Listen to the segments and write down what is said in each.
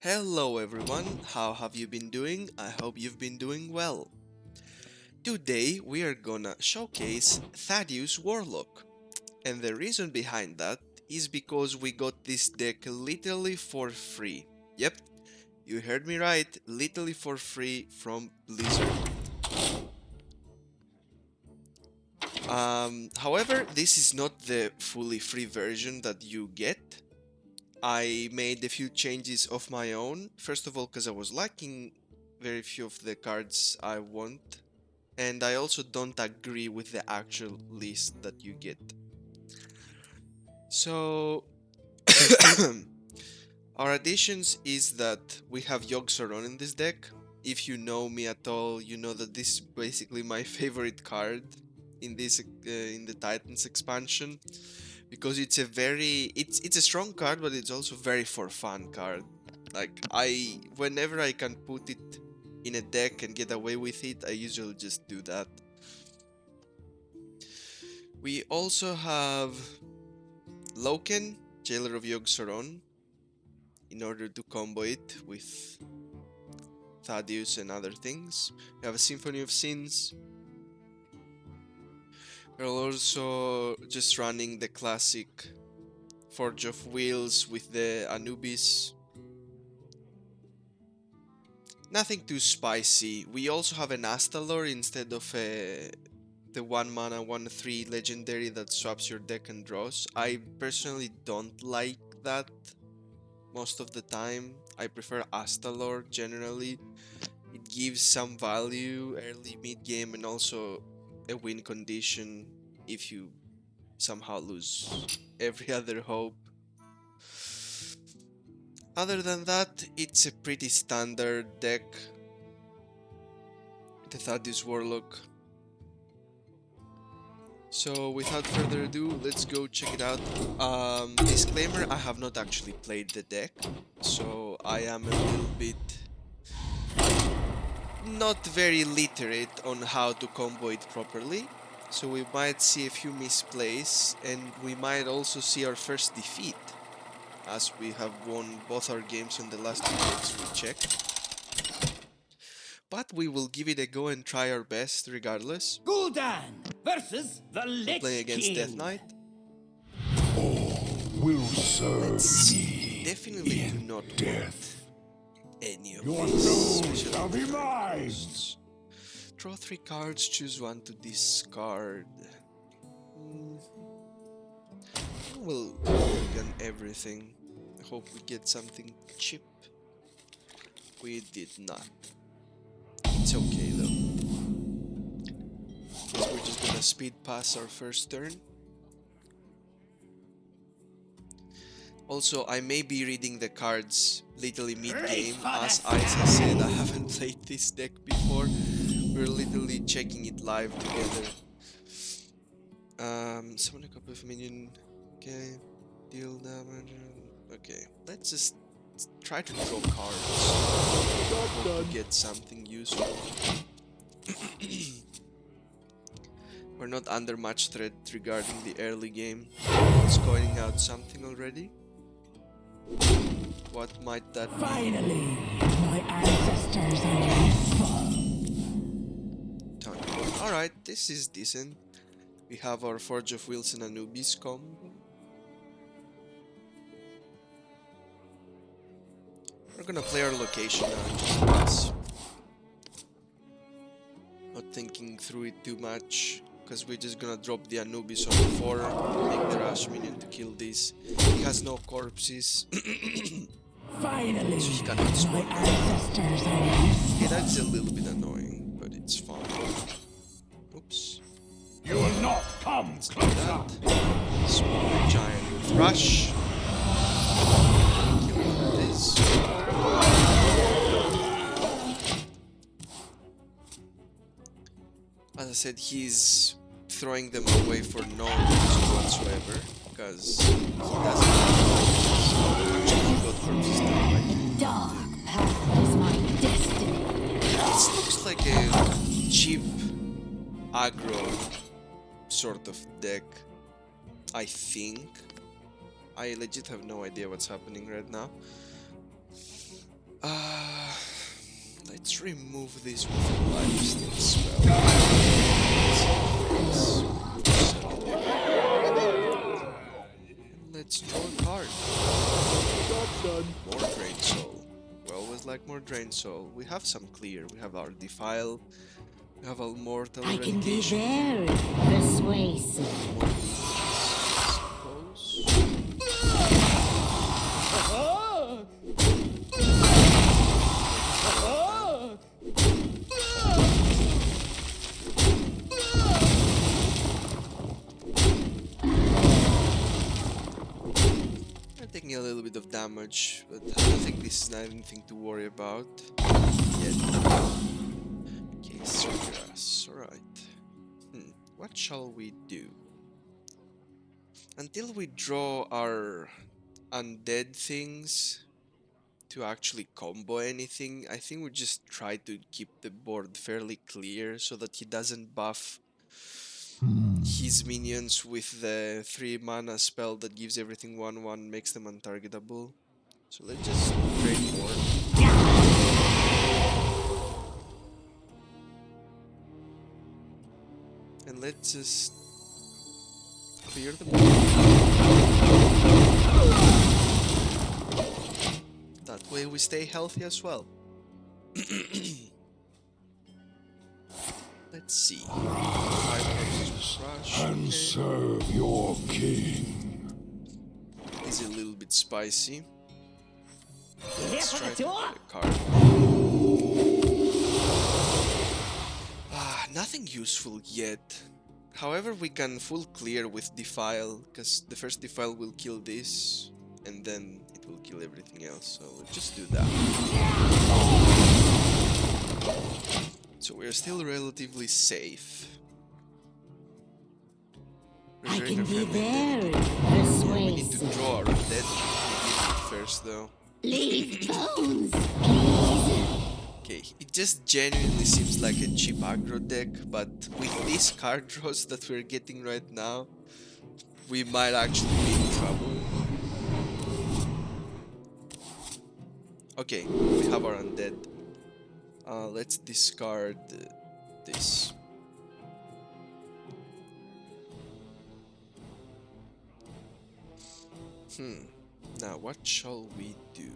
Hello everyone, how have you been doing? I hope you've been doing well. Today we are gonna showcase Thaddius Warlock. And the reason behind that is because we got this deck literally for free. Yep, you heard me right, literally for free from Blizzard. However, this is not the fully free version that you get. I made a few changes of my own. First of all, because I was lacking very few of the cards I want. And I also don't agree with the actual list that you get. So, our additions is that we have Yogg-Saron in this deck. If you know me at all, you know that this is basically my favorite card in this in the Titans expansion, because it's a strong card, but it's also very for fun card. Like whenever I can put it in a deck and get away with it, I usually just do that. We also have Loken, Jailer of Yogg-Saron, in order to combo it with Thaddius and other things. We have a Symphony of Sins. We're also just running the classic Forge of Wheels with the Anubis. Nothing too spicy. We also have an Astalor instead of the 1 mana 1/3 legendary that swaps your deck and draws. I personally don't like that most of the time. I prefer Astalor generally. It gives some value early mid game and also a win condition if you somehow lose every other hope. Other than that, it's a pretty standard deck. The Thaddius Warlock. So without further ado, let's go check it out. Disclaimer, I have not actually played the deck, so I am a little bit not very literate on how to combo it properly. So we might see a few misplays, and we might also see our first defeat, as we have won both our games on the last two decks we checked. But we will give it a go and try our best regardless. Gul'dan versus the Lich Play against King. Death Knight. Will serve me Definitely do not death. want any of Your these. soul Especially shall be the mine. cards. Draw 3 cards, choose one to discard. We'll gun everything. I hope we get something cheap. We did not. It's okay though. Guess we're just gonna speed pass our first turn. Also, I may be reading the cards literally mid-game. As Isa said, I haven't played this deck before. We're literally checking it live together. Summon a copy of minion. Okay. Deal damage. Okay. Let's just try to draw cards. Hope to get something useful. We're not under much threat regarding the early game. It's going out something already. What might that be? Finally, my ancestors are useful. Alright, this is decent. We have our Forge of Wheels and Anubis combo. We're gonna play our location now and just pass. Not thinking through it too much, because we're just gonna drop the Anubis on the 4, make the rush minion to kill this. He has no corpses. Finally, So he cannot my spawn. ancestors are useful. Okay, that's a little bit annoying, but it's fine. Oops. You will not come Do closer. that. Small giant with rush. Kill him with this. As I said, he's throwing them away for no reason whatsoever, because he doesn't have actually he got corpses down like Dark path is my destiny. this looks like a cheap aggro sort of deck, I think. I legit have no idea what's happening right now. Let's remove this with a lifesteal spell. And let's draw a card. More Drain Soul. We always like more Drain Soul. We have some clear. We have our Defile. We have our Mortal I can be Relegation. very persuasive. More these, I suppose. I'm taking a little bit of damage, but I don't think this is anything to worry about yet. Okay, Surgrass, alright. What shall we do? Until we draw our undead things to actually combo anything, I think we just try to keep the board fairly clear so that he doesn't buff his minions with the 3 mana spell that gives everything 1/1, makes them untargetable. So let's just trade more. And let's just clear the board. That way we stay healthy as well. Let's see. 5 versus Rush. And Okay. serve your king. Is a little bit spicy. Let's for try the to tour? get a card. Nothing useful yet. However, we can full clear with Defile, because the first Defile will kill this, and then it will kill everything else, so let's just do that. So we're still relatively safe. I Preserving can our be friendly very identity. We need to persuasive. draw our undead first, though. Leave bones, please. Okay, it just genuinely seems like a cheap aggro deck, but with these card draws that we're getting right now, we might actually be in trouble. Okay, we have our undead. Let's discard this. Now what shall we do?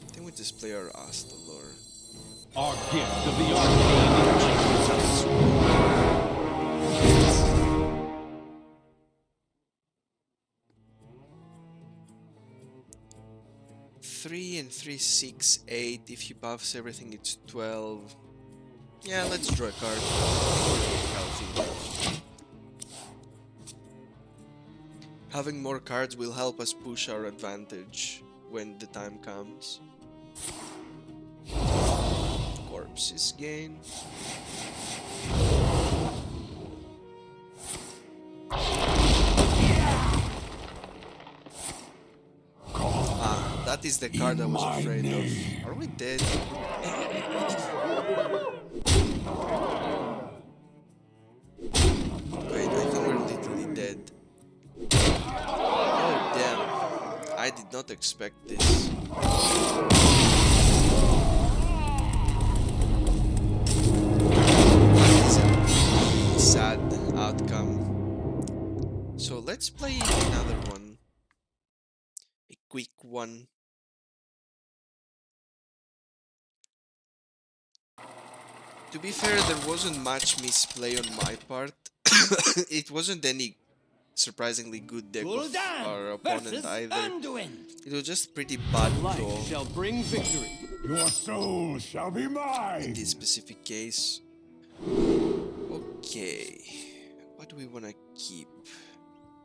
I think we just play our Astalor. Our gift of the Three and 3, 6, 8. If he buffs everything, it's 12. Yeah, let's draw a card. I think we're healthy enough. Having more cards will help us push our advantage when the time comes. Corpses gain. That is the card I was afraid of. Are we dead? Wait, I think we're literally dead. Oh damn. I did not expect this. It's a sad outcome. So let's play another one. A quick one. To be fair, there wasn't much misplay on my part. It wasn't any surprisingly good deck of our opponent either. It was just pretty bad draw shall bring victory. Your soul shall be mine. in this specific case. Okay, what do we want to keep?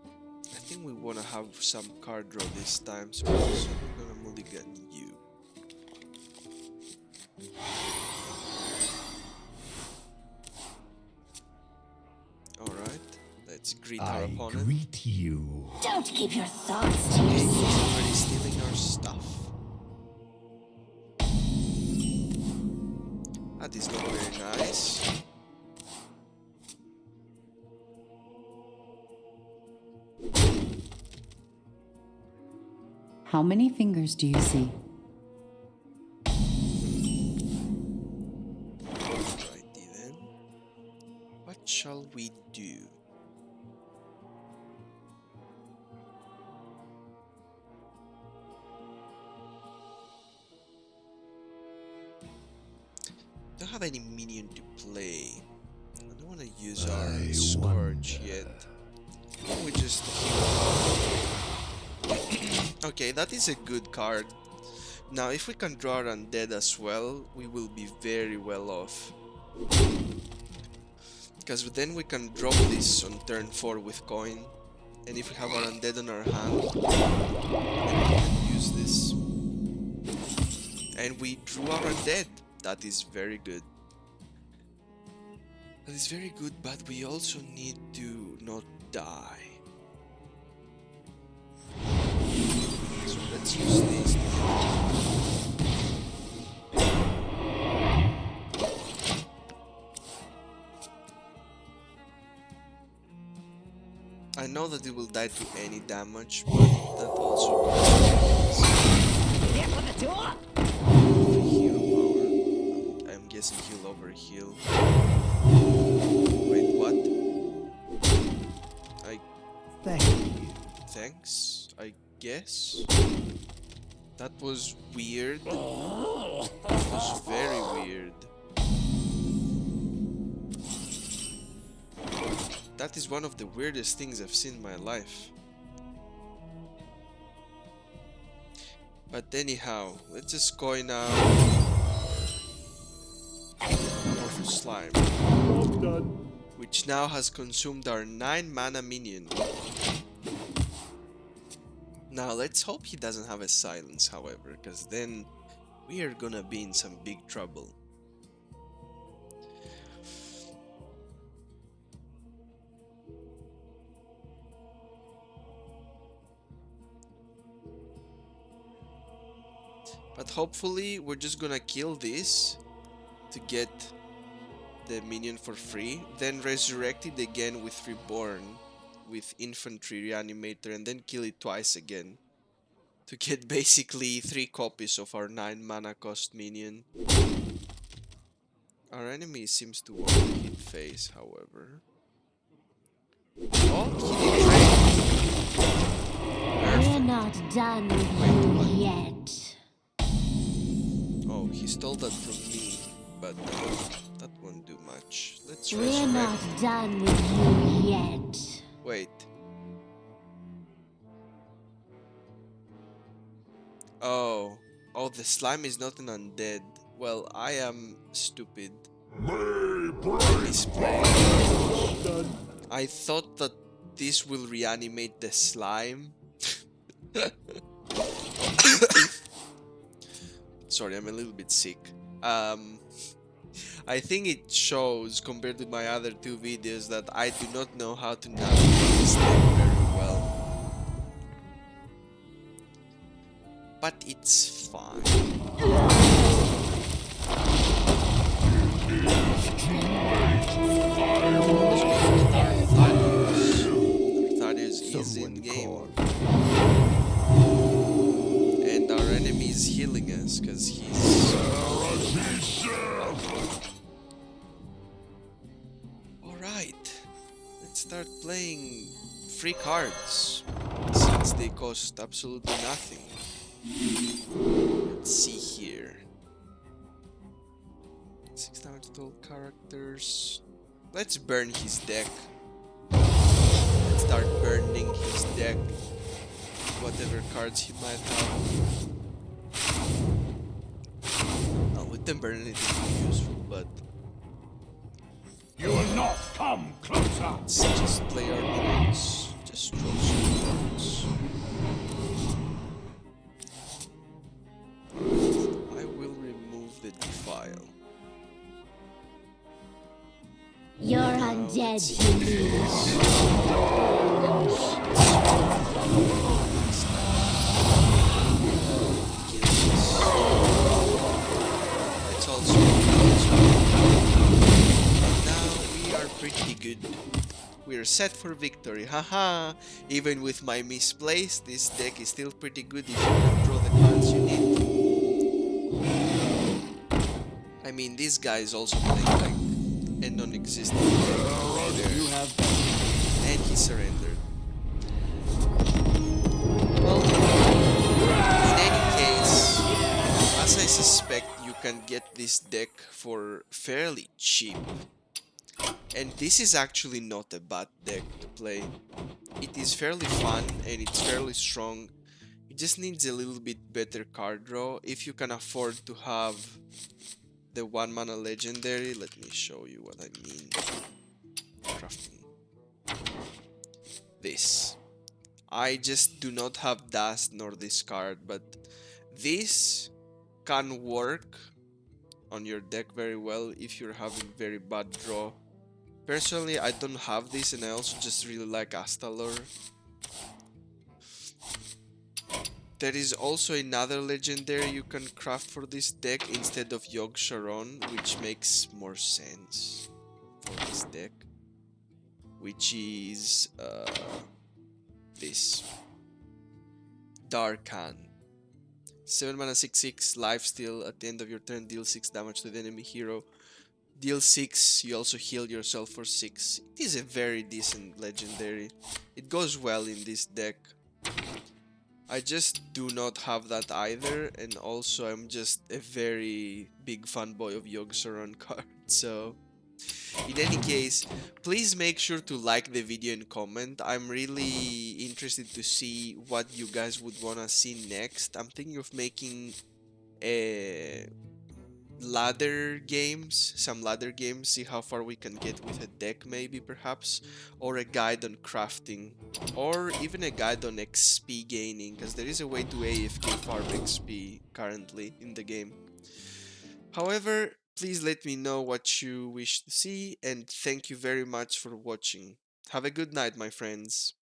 I think we want to have some card draw this time, so we're also gonna mulligan you. Alright, let's greet our opponent. greet you. Don't keep your thoughts to Okay, yourself. he's already stealing our stuff. That is not very nice. How many fingers do you see? Righty then. What shall we do? Don't have any minion to play. I don't want to use our Scourge yet. We just okay, that is a good card. Now, if we can draw our undead as well, we will be very well off. Because then we can drop this on turn 4 with coin. And if we have our undead on our hand, then we can use this. And we drew our undead. That is very good. That is very good, but we also need to not die. So let's use these. I know that it will die to any damage, but that also heal power. I'm guessing he'll overheal. Wait, what? Thanks, I guess. That was weird. That was very weird. That is one of the weirdest things I've seen in my life. But anyhow, let's just coin now. Powerful slime. Which now has consumed our 9 mana minion. Now let's hope he doesn't have a silence, however, because then we are gonna be in some big trouble. But hopefully we're just gonna kill this to get the minion for free, then resurrect it again with Reborn, with Infantry Reanimator, and then kill it twice again to get basically 3 copies of our 9 mana cost minion. Our enemy seems to want to hit face, however. Oh, We're not done with you yet. Oh, he stole that from me, but that won't do much. Let's We're resurrect. not done with you yet. Wait. Oh. Oh, the slime is not an undead. Well, I am stupid. I misplayed. I thought that this will reanimate the slime. Sorry, I'm a little bit sick. I think it shows, compared to my other 2 videos, that I do not know how to navigate this thing very well. But it's fine. Thaddius is in game. And our enemy is healing us because he's... Alright, let's start playing free cards, since they cost absolutely nothing. Let's see here. 6 damage total characters. Let's burn his deck. Let's start burning his deck. Whatever cards he might have. Oh, we didn't burn anything useful, but You will not come closer. let's just play our minions. Just draw some cards. I will remove the defile. You're undead to me. It's also now we are pretty good. We're we're set for victory. Haha! Even with my misplace, this deck is still pretty good if you can draw the cards you need. I mean, this guy is also playing like a non-existent deck there. And he surrendered. Well, in any case, as I suspect, you can get this deck for fairly cheap. And this is actually not a bad deck to play. It is fairly fun and it's fairly strong. It just needs a little bit better card draw. If you can afford to have the 1 mana legendary, let me show you what I mean. Crafting. This. I just do not have Dust nor this card, but this can work on your deck very well if you're having very bad draw. Personally, I don't have this and I also just really like Astalor. There is also another legendary you can craft for this deck instead of Yogg-Saron, which makes more sense for this deck. Which is this. Darkan. 7 mana 6/6 lifesteal. At the end of your turn, deal 6 damage to the enemy hero. Deal 6, you also heal yourself for 6. It is a very decent legendary. It goes well in this deck. I just do not have that either, and also I'm just a very big fanboy of Yogg-Saron card, so... In any case, please make sure to like the video and comment. I'm really interested to see what you guys would wanna see next. I'm thinking of making a... some ladder games, see how far we can get with a deck maybe perhaps, or a guide on crafting, or even a guide on XP gaining, because there is a way to AFK farm XP currently in the game. However, please let me know what you wish to see, and thank you very much for watching. Have a good night, my friends.